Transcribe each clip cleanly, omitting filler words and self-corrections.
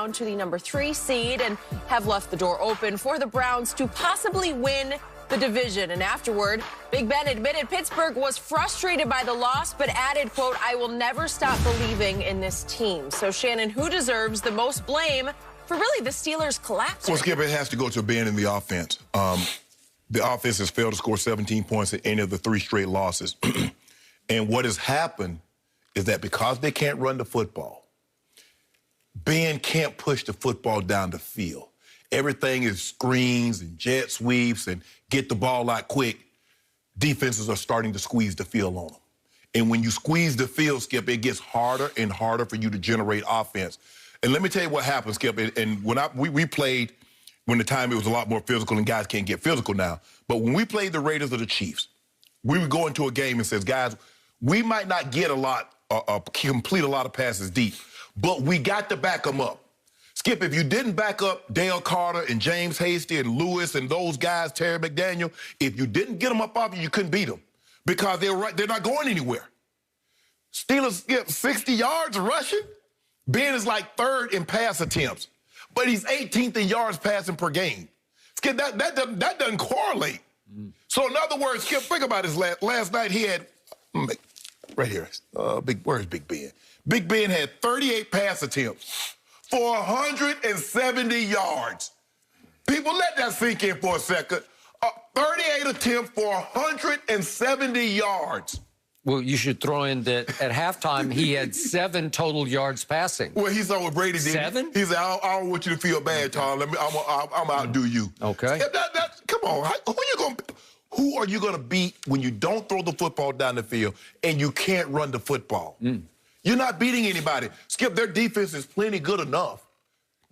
To the number 3 seed and have left the door open for the Browns to possibly win the division. And afterward, Big Ben admitted Pittsburgh was frustrated by the loss, but added, quote, "I will never stop believing in this team." So, Shannon, who deserves the most blame for really the Steelers' collapse? Well, Skip, it has to go to Ben in the offense. The offense has failed to score 17 points in any of the 3 straight losses. And what has happened is that because they can't run the football, Ben can't push the football down the field. Everything is screens and jet sweeps and get the ball out quick. Defenses are starting to squeeze the field on them. And when you squeeze the field, Skip, it gets harder and harder for you to generate offense. And let me tell you what happened, Skip. And when we played, when the time it was a lot more physical, and guys can't get physical now. But when we played the Raiders or the Chiefs, we would go into a game and says, guys, we might not get a lot, complete a lot of passes deep, but we got to back them up. Skip, if you didn't back up Dale Carter and James Hasty and Lewis and those guys, Terry McDaniel, if you didn't get them up off you, you couldn't beat them because they're not going anywhere. Steelers skip 60 yards rushing. Ben is like 3rd in pass attempts, but he's 18th in yards passing per game. Skip, that doesn't correlate. So in other words, Skip, think about this. Last night he had, right here, where's Big Ben? Big Ben had 38 pass attempts for 170 yards. People, let that sink in for a second. 38 attempts for 170 yards. Well, you should throw in that at halftime he had 7 total yards passing. Well, he saw what Brady did. 7? He said, I don't want you to feel bad, Tom. I'm outdo you. Okay. Come on. Who are you going to beat when you don't throw the football down the field and you can't run the football? You're not beating anybody. Skip, their defense is plenty good enough.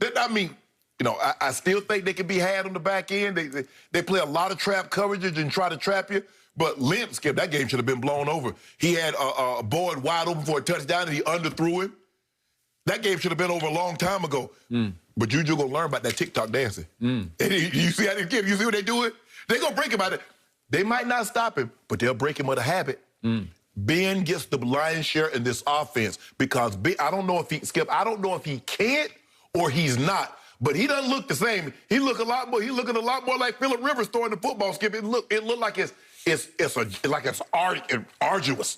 I still think they can be had on the back end. They play a lot of trap coverages and try to trap you. But Limp, Skip, that game should have been blown over. He had a Boyd wide open for a touchdown, and he underthrew him. That game should have been over a long time ago. But Juju going to learn about that TikTok dancing. And you see how they give? You see what they do it? They going to break him out of it. They might not stop him, but they'll break him of the habit. Ben gets the lion's share in this offense because I don't know if he can't or he's not. But he doesn't look the same. He looking a lot more like Phillip Rivers throwing the football, Skip. It look like it's arduous.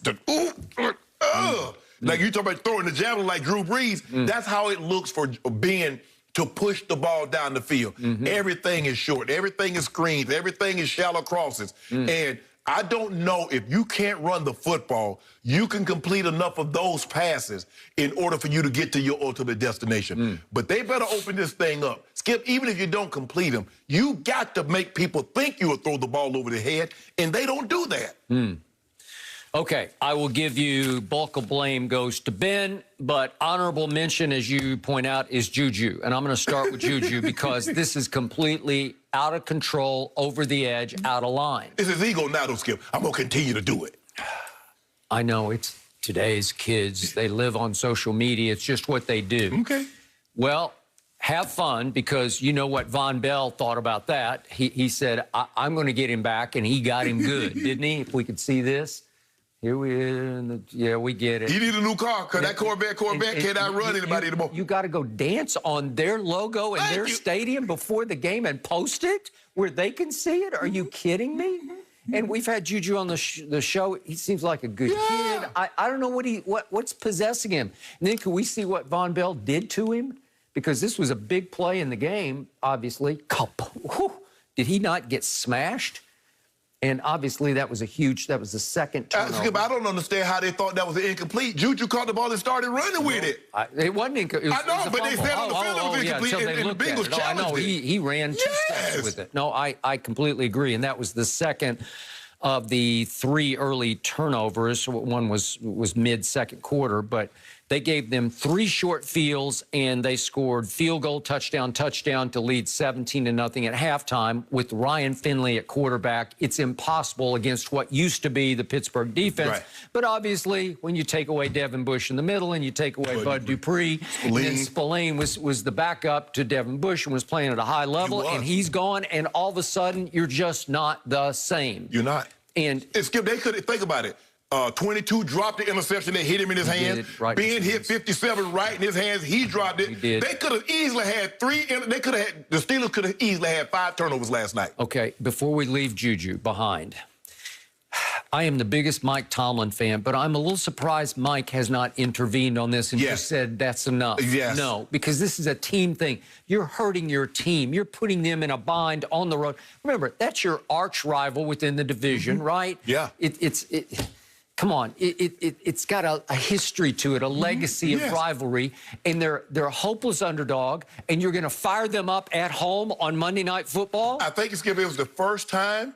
Like you talking about throwing the javelin like Drew Brees. That's how it looks for Ben to push the ball down the field. Everything is short. Everything is screens. Everything is shallow crosses. And I don't know if you can't run the football, you can complete enough of those passes in order for you to get to your ultimate destination. But they better open this thing up. Skip, even if you don't complete them, you got to make people think you will throw the ball over the head, and they don't do that. Okay, I will give you bulk of blame goes to Ben, but honorable mention, as you point out, is Juju. And I'm going to start with Juju because this is completely out of control, over the edge, out of line. It's his ego now, though, Skip. I'm going to continue to do it. I know it's today's kids. They live on social media. It's just what they do. Okay. Well, have fun because you know what Von Bell thought about that. He said, I'm going to get him back, and he got him good, didn't he? If we could see this. Here we are. Yeah, we get it. He need a new car because that Corvette cannot run anybody anymore. You got to go dance on their logo in their stadium before the game and post it where they can see it? Are you kidding me? And we've had Juju on the show. He seems like a good kid. I don't know what's possessing him. And then can we see what Von Bell did to him? Because this was a big play in the game, obviously. Did he not get smashed? And obviously, that was the second turnover. Skip, I don't understand how they thought that was incomplete. Juju caught the ball and started running with it. It wasn't incomplete. I know, but they said on the field it was incomplete, and the Bengals challenged it. I know, he ran 2 steps with it. No, I completely agree, and that was the second of the 3 early turnovers. One was mid-second quarter, but they gave them 3 short fields, and they scored field goal, touchdown to lead 17-0 at halftime with Ryan Finley at quarterback. It's impossible against what used to be the Pittsburgh defense. Right. But obviously, when you take away Devin Bush in the middle and you take away Bud Dupree, then Spillane was the backup to Devin Bush and was playing at a high level, and he's gone, and all of a sudden, you're just not the same. You're not. And Skip, they could think about it. 22 dropped the interception that hit him in his hands. Right, Ben hit 57 right in his hands. He dropped it. He did. They could have easily had the Steelers could have easily had 5 turnovers last night. Okay, before we leave Juju behind, I am the biggest Mike Tomlin fan, but I'm a little surprised Mike has not intervened on this and just said that's enough. Yes. No, because this is a team thing. You're hurting your team. You're putting them in a bind on the road. Remember, that's your arch rival within the division, right? Yeah. Come on, it's got a history to it, a legacy of rivalry, and they're a hopeless underdog, and you're going to fire them up at home on Monday Night Football? I think it was the first time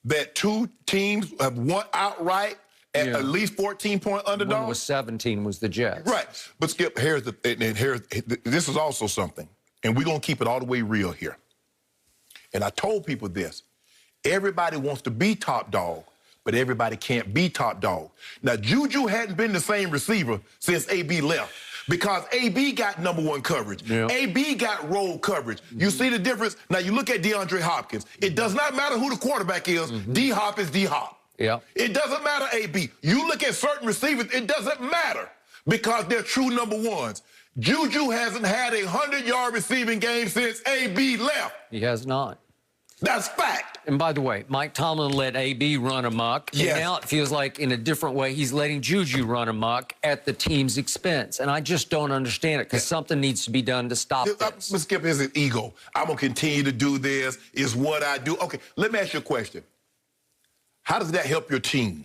that 2 teams have won outright at least 14-point underdog. One was 17, was the Jets. Right, but Skip, this is also something, and we're going to keep it all the way real here. And I told people this: everybody wants to be top dog, but everybody can't be top dog. Now, Juju hadn't been the same receiver since AB left because AB got #1 coverage. Yeah. AB got roll coverage. You see the difference? Now, you look at DeAndre Hopkins. It does not matter who the quarterback is. D-Hop is D-Hop. Yeah. It doesn't matter, AB. You look at certain receivers, it doesn't matter because they're true #1s. Juju hasn't had a 100-yard receiving game since AB left. He has not. That's fact. And by the way, Mike Tomlin let AB run amok. Yes. And now it feels like in a different way he's letting Juju run amok at the team's expense. And I just don't understand it because something needs to be done to stop this. Skip is an ego. I'm going to continue to do this. It's what I do. Okay, let me ask you a question. How does that help your team?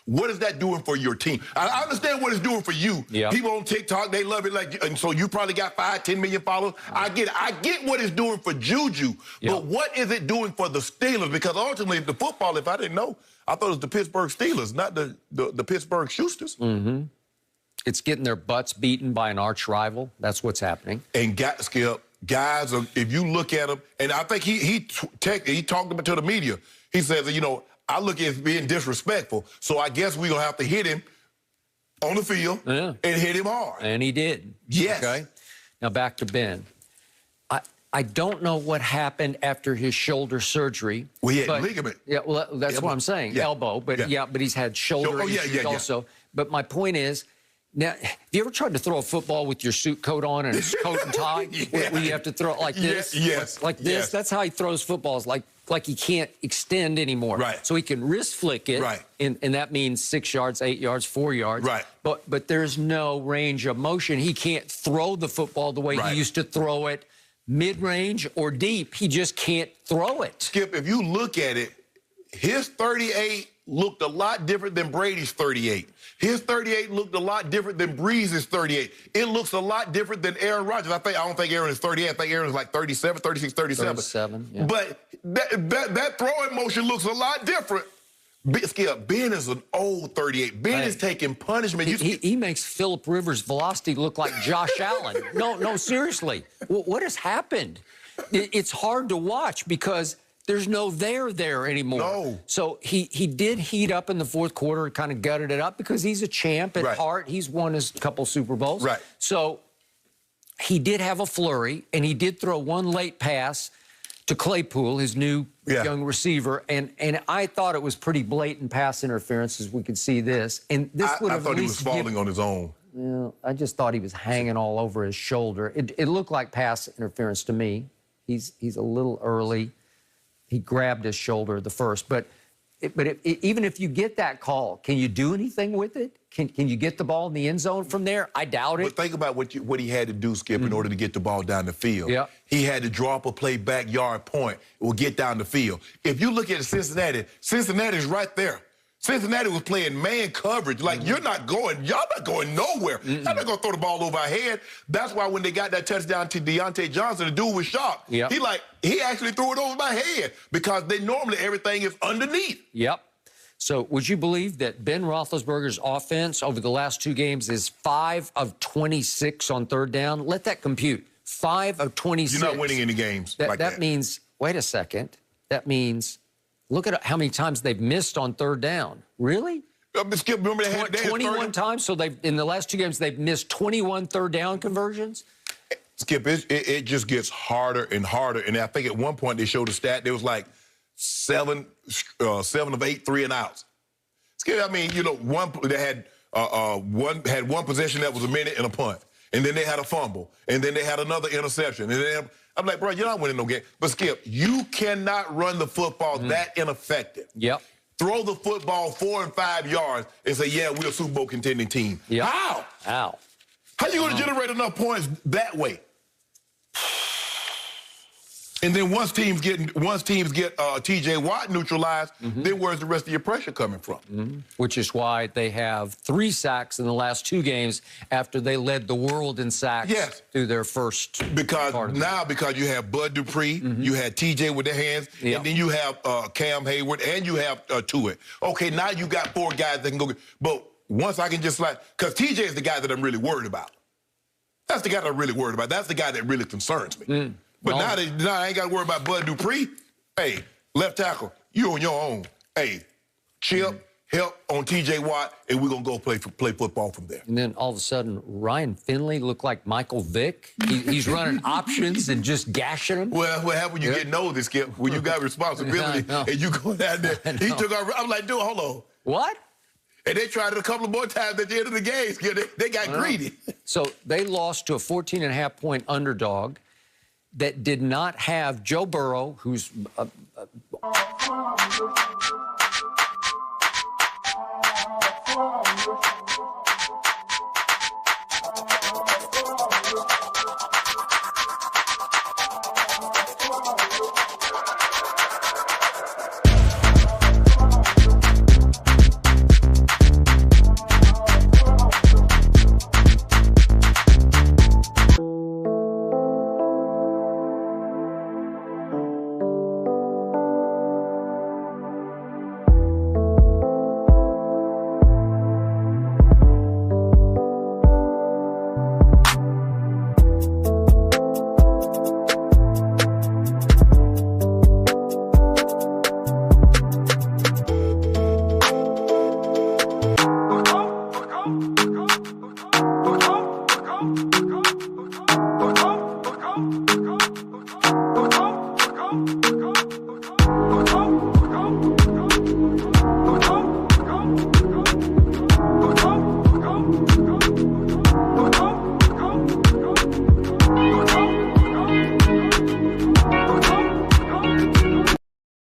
What is that doing for your team? I understand what it's doing for you. Yeah. People on TikTok, they love it. And so you probably got 5, 10 million followers. I get it. I get what it's doing for Juju. Yeah. But what is it doing for the Steelers? Because ultimately, the football, if I didn't know, I thought it was the Pittsburgh Steelers, not the Pittsburgh Schusters. It's getting their butts beaten by an arch rival. That's what's happening. And Skip, guys, if you look at them, and I think he talked about to the media. He says, I look at it being disrespectful, so I guess we're going to have to hit him on the field and hit him hard. And he did. Yes. Okay. Now back to Ben. I don't know what happened after his shoulder surgery. Well, he had ligament. Yeah, well, that's what I'm saying. Elbow, but but he's had shoulder issues also. But my point is, now, have you ever tried to throw a football with your suit coat on and his coat and tie? Where you have to throw it like this? Yes. Like this? Yes. That's how he throws footballs, like he can't extend anymore. Right. So he can wrist flick it. Right. And that means 6 yards, 8 yards, 4 yards. Right. But there's no range of motion. He can't throw the football the way he used to throw it mid-range or deep. He just can't throw it. Skip, if you look at it, his 38 looked a lot different than Brady's 38. His 38 looked a lot different than Breeze's 38. It looks a lot different than Aaron Rodgers. I don't think Aaron is 38. I think Aaron is like 37, 36, 37. 37, yeah. But that throwing motion looks a lot different. Skip, Ben is an old 38. Ben is taking punishment. He makes Phillip Rivers' velocity look like Josh Allen. No, seriously. What has happened? It's hard to watch because there's no there anymore. No. So he did heat up in the fourth quarter and kind of gutted it up because he's a champ at heart. He's won his couple Super Bowls. Right. So he did have a flurry, and he did throw one late pass to Claypool, his new young receiver, and I thought it was pretty blatant pass interference, as we could see this. And this would have I thought he was falling on his own. Yeah, I just thought he was hanging all over his shoulder. It looked like pass interference to me. He's a little early. He grabbed his shoulder the first, but even if you get that call, can you do anything with it? Can you get the ball in the end zone from there? I doubt it. But think about what he had to do, Skip, in order to get the ball down the field. Yeah. He had to draw up a play backyard point. It will get down the field. If you look at Cincinnati's right there. Cincinnati was playing man coverage. Like, y'all not going nowhere. Y'all not going to throw the ball over our head. That's why when they got that touchdown to Deontay Johnson, the dude was shocked. Yep. He actually threw it over my head because normally everything is underneath. Yep. So would you believe that Ben Roethlisberger's offense over the last 2 games is 5 of 26 on third down? Let that compute. 5 of 26. You're not winning any games like that. That means, wait a second, that means, look at how many times they've missed on third down. Really? Skip, remember they had 21 times? So in the last 2 games, they've missed 21 third down conversions? Skip, it just gets harder and harder. And I think at one point they showed a stat, there was like 7 of 8 3-and-outs. Yeah, I mean, you know, they had one possession that was a minute and a punt, and then they had a fumble, and then they had another interception, and then I'm like, bro, you're not winning no game. But Skip, you cannot run the football that ineffective. Yep. Throw the football 4 and 5 yards and say, yeah, we're a Super Bowl contending team. Yep. How? How? How you going to generate enough points that way? And then once teams get T.J. Watt neutralized, then where's the rest of your pressure coming from? Which is why they have 3 sacks in the last 2 games after they led the world in sacks through their first. Because you have Bud Dupree, you had T.J. with their hands, and then you have Cam Hayward, and you have Tuitt. Okay, now you got 4 guys that can go. But once I can just because T.J. is the guy that I'm really worried about. That's the guy that I'm really worried about. That's the guy that really concerns me. But now I ain't got to worry about Bud Dupree. Hey, left tackle, you on your own. Hey, Chip, help on T.J. Watt, and we're going to go play football from there. And then all of a sudden, Ryan Finley looked like Michael Vick. He's running options and just gashing them. Well, what happened when you get nosy, Skip? When you got responsibility and you go down there. He took our... I'm like, dude, hold on. What? And they tried it a couple of more times at the end of the game. They got greedy. So they lost to a 14.5-point underdog that did not have Joe Burrow, who's Go.